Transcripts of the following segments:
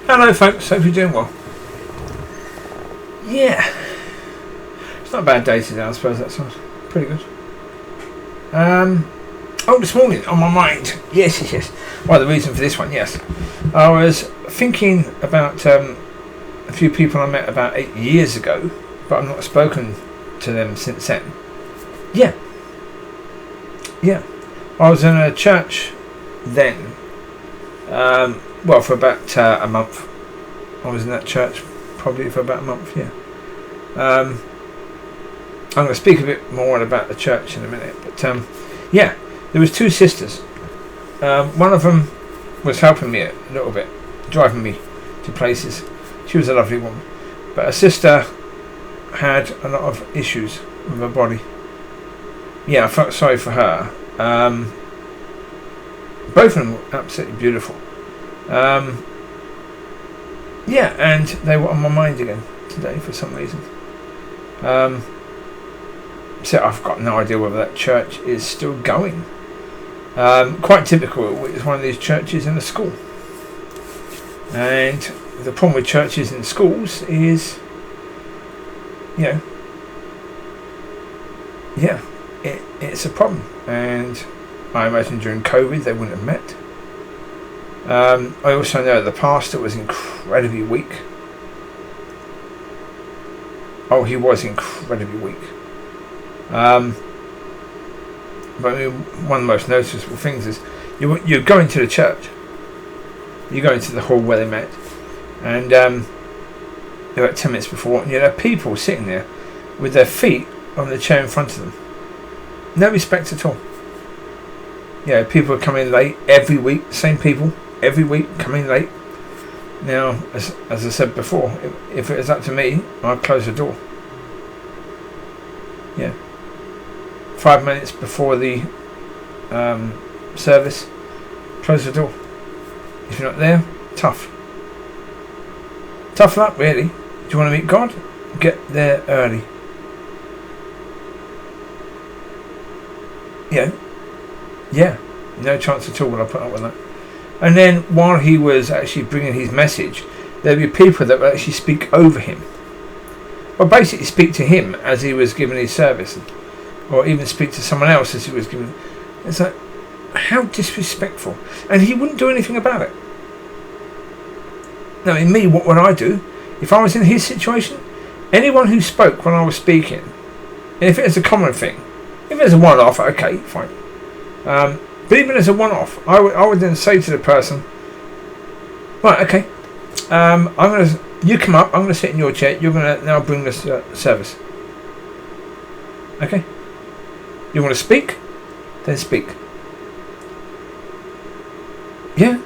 Hello folks, hope you're doing well. Yeah, it's not a bad day today, I suppose. That sounds pretty good. This morning on my mind, yes. Well, the reason for this one, yes, I was thinking about a few people I met about 8 years ago, but I've not spoken to them since then. Yeah. I was in a church then. For about a month. I was in that church probably for about a month. Yeah. I'm going to speak a bit more about the church in a minute, but there was two sisters. One of them was helping me a little bit, driving me to places. She was a lovely woman, but her sister had a lot of issues with her body. Yeah, I felt sorry for her. Both of them were absolutely beautiful. And they were on my mind again today for some reason. So I've got no idea whether that church is still going. Quite typical, it's one of these churches in a school. And the problem with churches in schools is, it's a problem. And I imagine during COVID they wouldn't have met. I also know the pastor was incredibly weak. Oh, he was incredibly weak. But I mean, one of the most noticeable things is you go into the church, you go into the hall where they met, and about 10 minutes before, and you have people sitting there with their feet on the chair in front of them. No respect at all. Yeah, people are coming late every week. Same people every week coming late. Now, as I said before, if it was up to me, I'd close the door. Yeah. 5 minutes before the service, close the door. If you're not there, tough luck, really. Do you want to meet God? Get there early. Yeah, no chance at all will I put up with that. And then while he was actually bringing his message, there'd be people that would actually speak over him. Or basically speak to him as he was giving his service. Or even speak to someone else as he was giving. It's like, how disrespectful. And he wouldn't do anything about it. Now, in me, what would I do? If I was in his situation, anyone who spoke when I was speaking, and if it was a common thing, if it was a one-off, okay, fine. But even as a one-off, I would then say to the person, right, okay, you come up, I'm going to sit in your chair, you're going to now bring this service. Okay? You want to speak? Then speak. Yeah.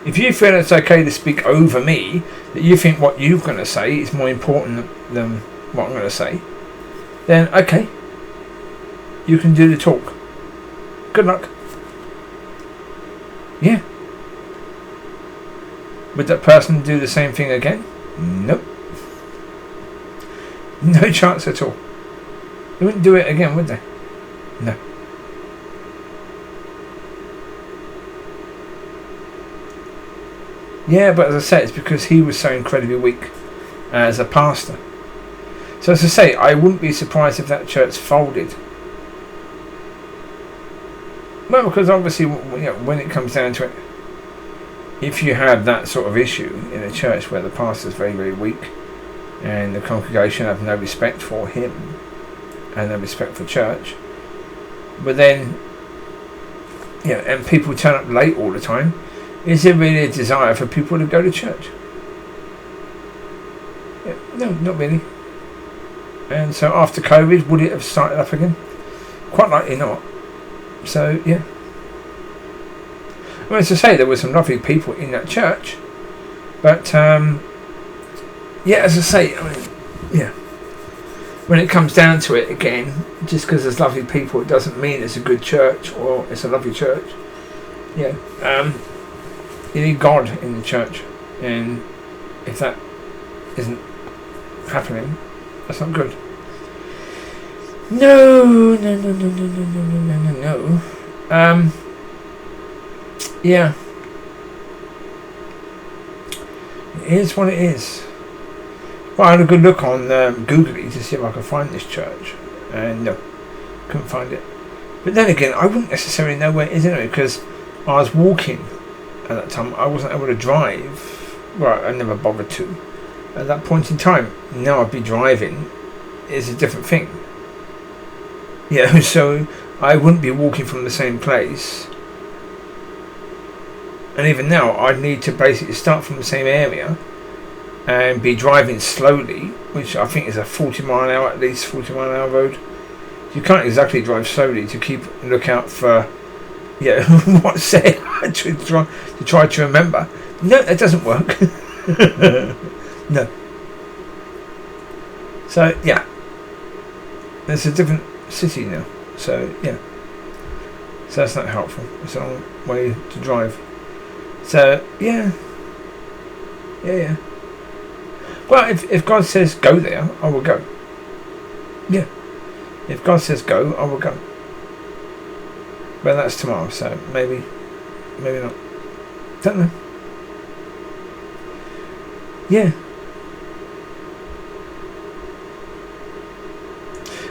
If you feel it's okay to speak over me, that you think what you're going to say is more important than what I'm going to say, then okay. You can do the talk. Good luck. Yeah. Would that person do the same thing again? Nope. No chance at all. They wouldn't do it again, would they? No. Yeah, but as I said, it's because he was so incredibly weak as a pastor. So as I say, I wouldn't be surprised if that church folded. Well, because obviously, when it comes down to it, if you have that sort of issue in a church where the pastor is very, very weak and the congregation have no respect for him and no respect for church, but then, and people turn up late all the time, is there really a desire for people to go to church? No, not really. And so after COVID, would it have started up again? Quite likely not. So, yeah. Well, as I say, there were some lovely people in that church. But, as I say, when it comes down to it again, just because there's lovely people, it doesn't mean it's a good church or it's a lovely church. You need God in the church. And if that isn't happening, that's not good. No. It is what it is. Well, I had a good look on Googly to see if I could find this church, and no, couldn't find it. But then again, I wouldn't necessarily know where it is anyway, because I was walking at that time. I wasn't able to drive. Well, I never bothered to at that point in time. Now I'd be driving is a different thing. Yeah, so I wouldn't be walking from the same place. And even now, I'd need to basically start from the same area and be driving slowly, which I think is a 40 mile an hour, at least 40 mile an hour road. You can't exactly drive slowly to keep a lookout for, what's said to try to remember. No, that doesn't work. No. So, yeah. There's a different city now. So, yeah. So that's not helpful. It's a long way to drive. So, yeah. Yeah. Well, if God says go there, I will go. Yeah. If God says go, I will go. But that's tomorrow, so maybe not. Don't know. Yeah.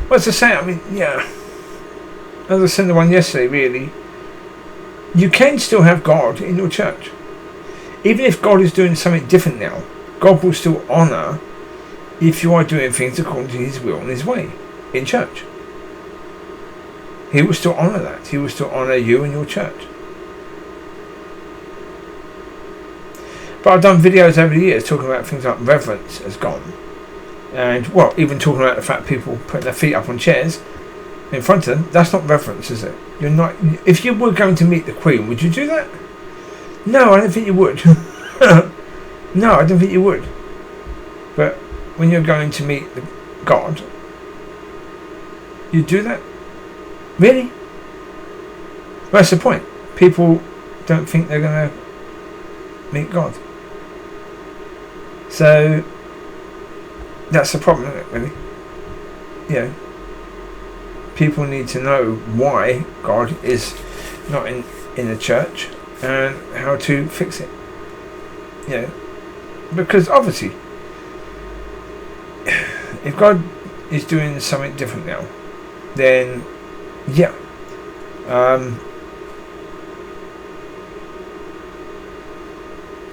Well, as I say, I mean, yeah. As I said the one yesterday, really, you can still have God in your church. Even if God is doing something different now, God will still honour if you are doing things according to His will and His way in church. He will still honour that. He will still honour you and your church. But I've done videos over the years talking about things like reverence has gone. And, well, even talking about the fact people put their feet up on chairs in front of them. That's not reverence, is it? You're not. If you were going to meet the Queen, would you do that? No, I don't think you would. No, I don't think you would. But when you're going to meet God, you do that? Really? Well, that's the point. People don't think they're going to meet God. So that's the problem, isn't it, really? You know, people need to know why God is not in the church and how to fix it. You know, because obviously, if God is doing something different now, then yeah.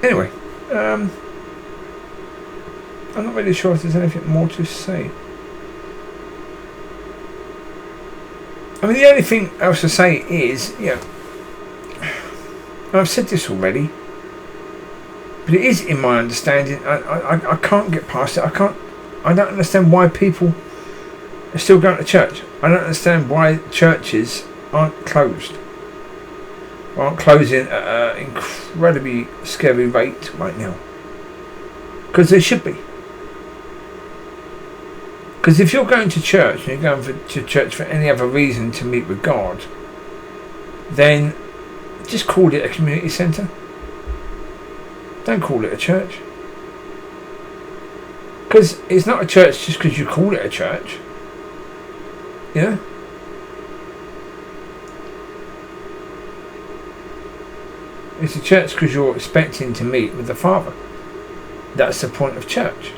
Anyway, I'm not really sure if there's anything more to say. I mean, the only thing else to say is, I've said this already, but it is in my understanding. I can't get past it. I don't understand why people are still going to church. I don't understand why churches aren't closed. Aren't closing at an incredibly scary rate right now. Because they should be. Because if you're going to church and you're going to church for any other reason to meet with God, then just call it a community centre. Don't call it a church. Because it's not a church just because you call it a church. Yeah? It's a church because you're expecting to meet with the Father. That's the point of church.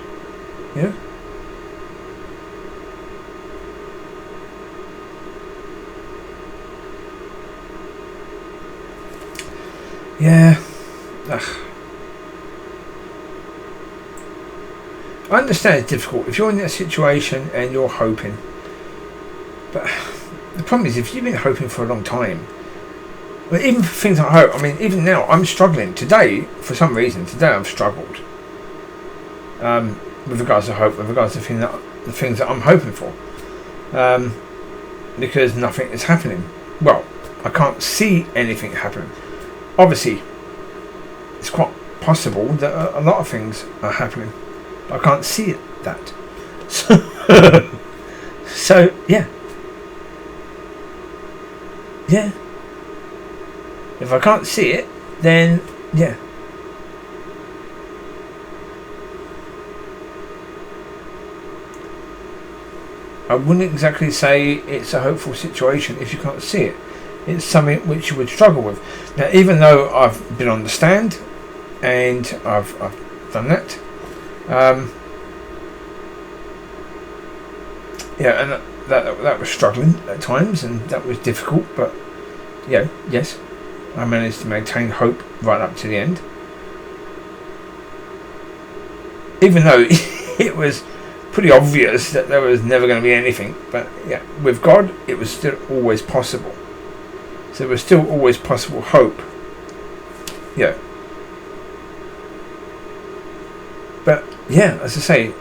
Yeah? Yeah. Ugh. I understand it's difficult if you're in that situation and you're hoping. But the problem is, if you've been hoping for a long time, well, even for things like hope, I mean, even now, I'm struggling. Today, for some reason, I've struggled. With regards to hope, with regards to the things that I'm hoping for. Because nothing is happening. Well, I can't see anything happening. Obviously, it's quite possible that a lot of things are happening. I can't see that. So yeah. Yeah. If I can't see it, then yeah. I wouldn't exactly say it's a hopeful situation if you can't see it. It's something which you would struggle with. Now, even though I've been on the stand and I've done that. And that was struggling at times, and that was difficult, but yes, I managed to maintain hope right up to the end, even though it was pretty obvious that there was never going to be anything. But with God it was still always possible, so there was still always possible hope. But as I say,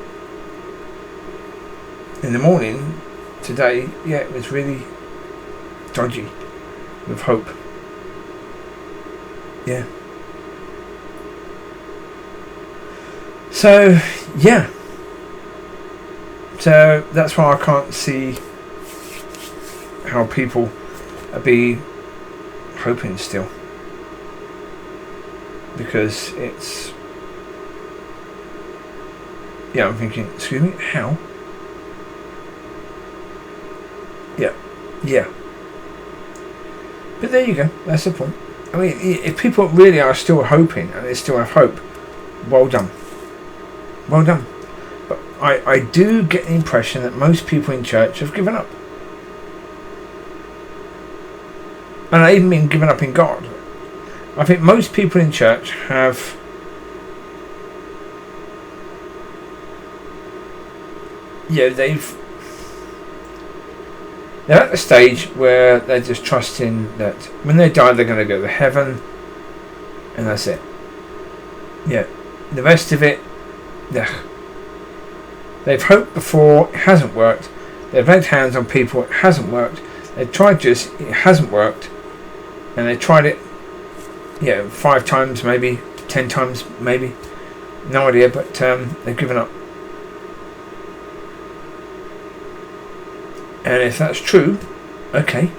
in the morning today, it was really dodgy with hope. So that's why I can't see how people be hoping still, because it's I'm thinking, excuse me, how? But there you go, that's the point. I mean, if people really are still hoping and they still have hope, well done. But I do get the impression that most people in church have given up. And I even mean given up in God. I think most people in church have they're at the stage where they're just trusting that when they die they're going to go to heaven, and that's it. The rest of it, they've hoped before, it hasn't worked. They've laid hands on people, it hasn't worked. They've tried this, it hasn't worked. And they tried it 5 times, maybe 10 times, maybe, no idea, but they've given up. And if that's true, okay,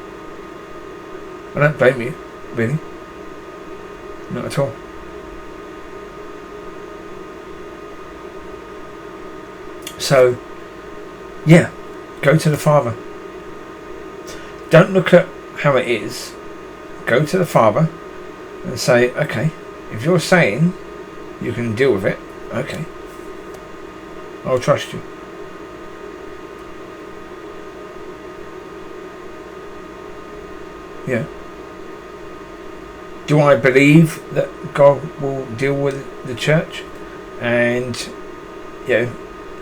I don't blame you, really, not at all. So go to the Father. Don't look at how it is. Go to the Father and say, okay, if you're saying you can deal with it, okay, I'll trust you. Do I believe that God will deal with the church and it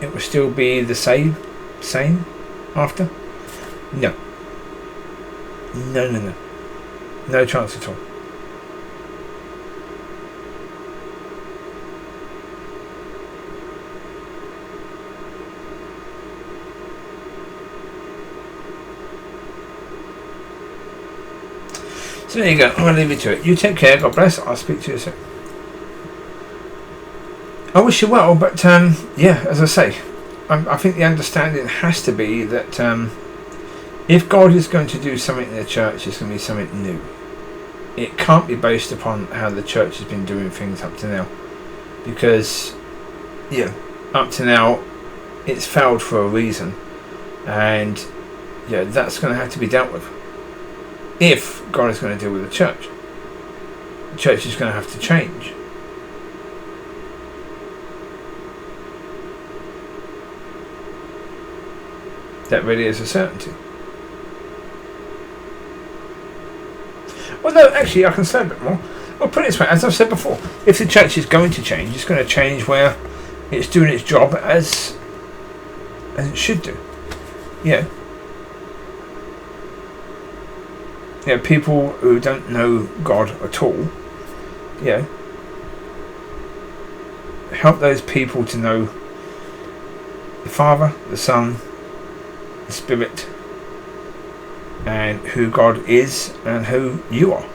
will still be the same after? No, no chance at all. So there you go, I'm going to leave you to it. You take care, God bless, I'll speak to you soon. I wish you well, but as I say, I think the understanding has to be that if God is going to do something in the church, it's going to be something new. It can't be based upon how the church has been doing things up to now, because up to now it's failed for a reason, and that's going to have to be dealt with. If God is going to deal with the church is going to have to change. That really is a certainty. Well, no, actually, I can say a bit more. Well, put it this way, as I've said before, if the church is going to change, it's going to change where it's doing its job as it should do. People who don't know God at all, help those people to know the Father, the Son, the Spirit, and who God is and who you are.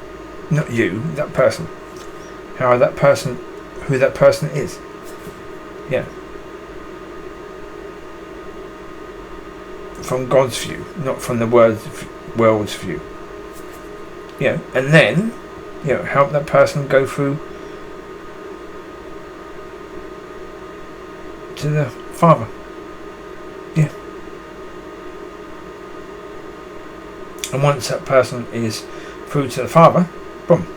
Not you, that person. Who that person is. From God's view, not from the world's view. And then, help that person go through to the Father. And once that person is through to the Father, boom,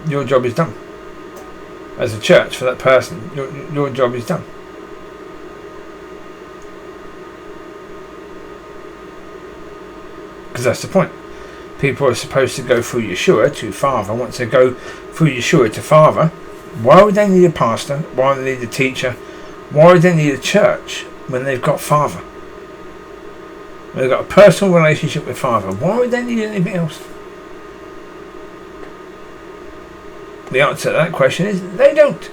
your job is done. as a church for that person, your job is done. Because that's the point. People are supposed to go through Yeshua to Father. Once they go through Yeshua to Father, why would they need a pastor? Why would they need a teacher? Why would they need a church when they've got Father? When they've got a personal relationship with Father, why would they need anything else? The answer to that question is they don't.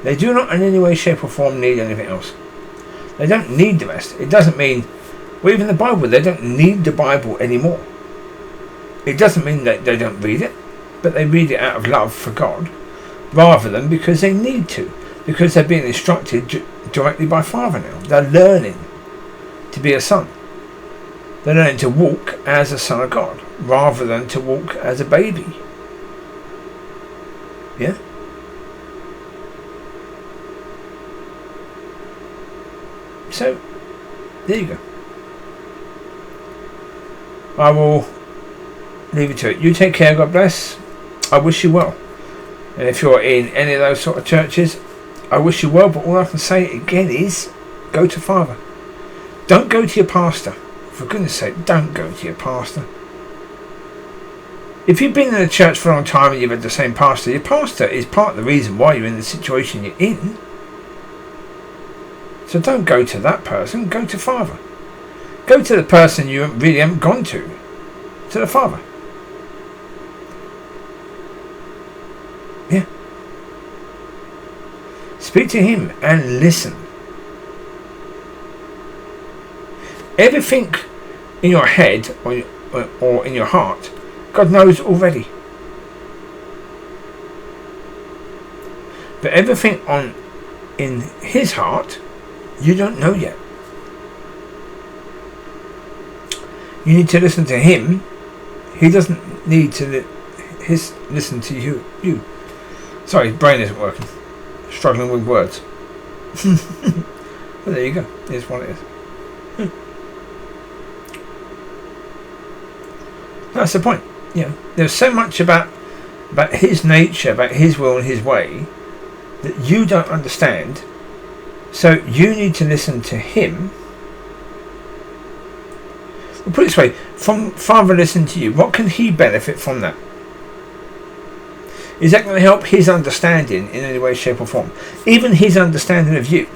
They do not in any way, shape or form need anything else. They don't need the rest. It doesn't mean, well, even the Bible, they don't need the Bible anymore. It doesn't mean that they don't read it, but they read it out of love for God, rather than because they need to, because they're being instructed directly by Father now. They're learning to be a son. They're learning to walk as a son of God, rather than to walk as a baby. Yeah? So, there you go. I will leave it to it. You take care, God bless. I wish you well. And if you're in any of those sort of churches, I wish you well, but all I can say again is, go to Father. Don't go to your pastor. For goodness sake, don't go to your pastor. If you've been in a church for a long time and you've had the same pastor, your pastor is part of the reason why you're in the situation you're in. So don't go to that person, go to Father. Go to the person you really haven't gone to the Father. Yeah. Speak to him and listen. Everything in your head or in your heart, God knows already. But everything in his heart, you don't know yet. You need to listen to him. He doesn't need to listen to you. Sorry, brain isn't working. Struggling with words. Well, there you go. Here's what it is. That's the point. You know, there's so much about his nature, about his will and his way that you don't understand. So you need to listen to him. We'll put it this way, from Father listening to you, what can he benefit from that? Is that going to help his understanding in any way, shape or form? Even his understanding of you?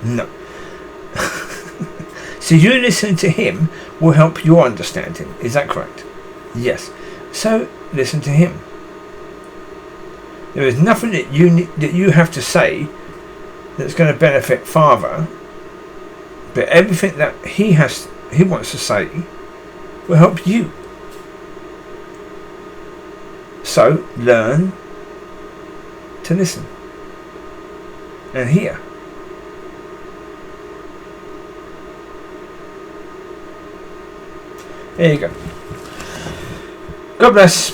No. So you listening to him will help your understanding. Is that correct? Yes. So listen to him. There is nothing that you have to say that's going to benefit Father, but everything that he wants to say will help you. So learn to listen and hear. There you go. God bless.